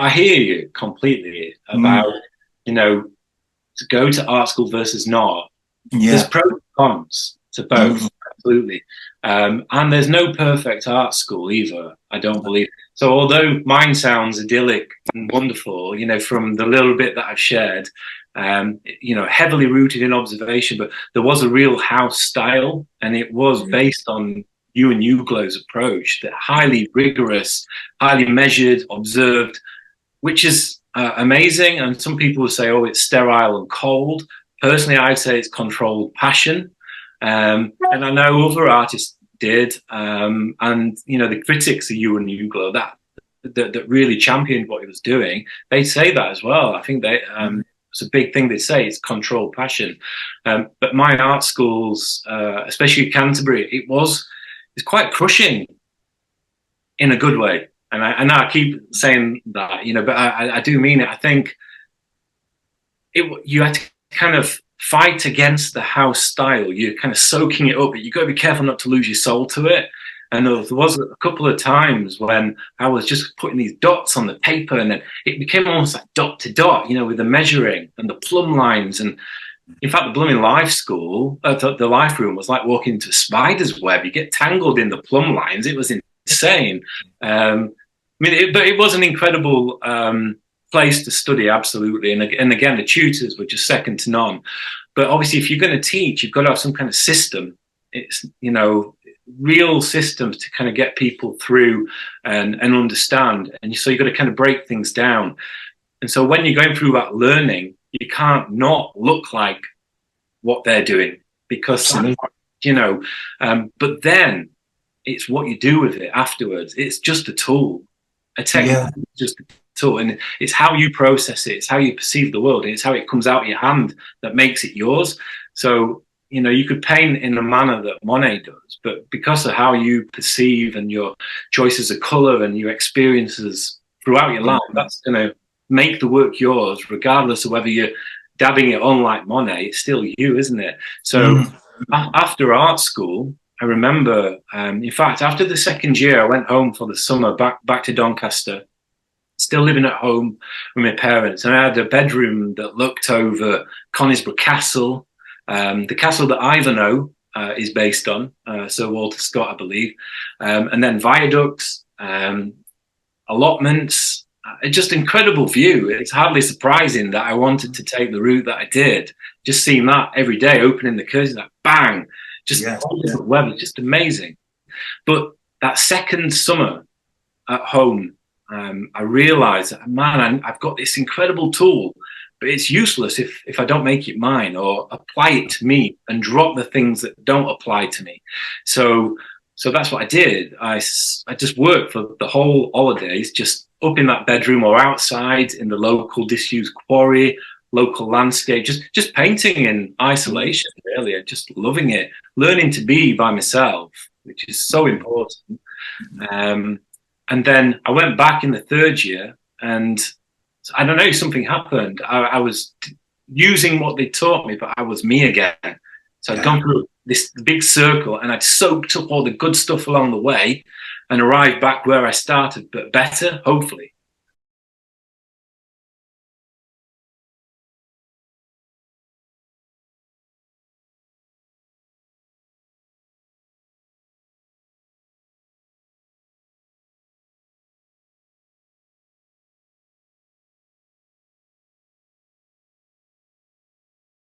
I hear you completely Mm, about, you know, to go to art school versus not. There's yeah. pros and cons to both, Mm, absolutely. And there's no perfect art school either, I don't believe. So although mine sounds idyllic and wonderful, from the little bit that I've shared, heavily rooted in observation, but there was a real house style, and it was based on you and Uglow's approach, that highly rigorous, highly measured, observed, which is amazing. And some people will say, oh, it's sterile and cold. Personally, I'd say it's controlled passion. And I know other artists did. And, the critics of you and Uglo, that really championed what he was doing, they say that as well. I think it's a big thing they say, it's controlled passion. But my art schools, especially Canterbury, it's quite crushing in a good way. And I keep saying that, but I do mean it. I think you had to kind of fight against the house style. You're kind of soaking it up, but you've got to be careful not to lose your soul to it. And there was a couple of times when I was just putting these dots on the paper, and then it became almost like dot to dot, with the measuring and the plumb lines. And in fact, the blooming life school, the life room was like walking into a spider's web. You get tangled in the plumb lines. It was insane. But it was an incredible place to study, absolutely. And again, the tutors were just second to none. But obviously, if you're going to teach, you've got to have some kind of system. It's, real systems to kind of get people through and understand. And so you've got to kind of break things down. And so when you're going through that learning, you can't not look like what they're doing because, but then it's what you do with it afterwards. It's just a tool. A technique is just a tool, and it's how you process it, it's how you perceive the world, and it's how it comes out of your hand that makes it yours. So you could paint in a manner that Monet does, but because of how you perceive and your choices of color and your experiences throughout your life, that's going to make the work yours, regardless of whether you're dabbing it on like Monet. It's still you, isn't it? So after art school, I remember, in fact, after the second year, I went home for the summer back to Doncaster, still living at home with my parents. And I had a bedroom that looked over Conisbrough Castle, the castle that Ivanhoe is based on, Sir Walter Scott, I believe, and then viaducts, allotments, just incredible view. It's hardly surprising that I wanted to take the route that I did. Just seeing that every day, opening the curtains, like bang, just weather, just amazing. But that second summer at home, I realized that, man, I've got this incredible tool, but it's useless if I don't make it mine or apply it to me and drop the things that don't apply to me. So that's what I did. I just worked for the whole holidays, just up in that bedroom or outside in the local disused quarry, local landscape, just painting in isolation, really, just loving it, learning to be by myself, which is so important. And then I went back in the third year, and I don't know, something happened. I was using what they taught me, but I was me again. So I'd gone through this big circle, and I'd soaked up all the good stuff along the way and arrived back where I started, but better, hopefully.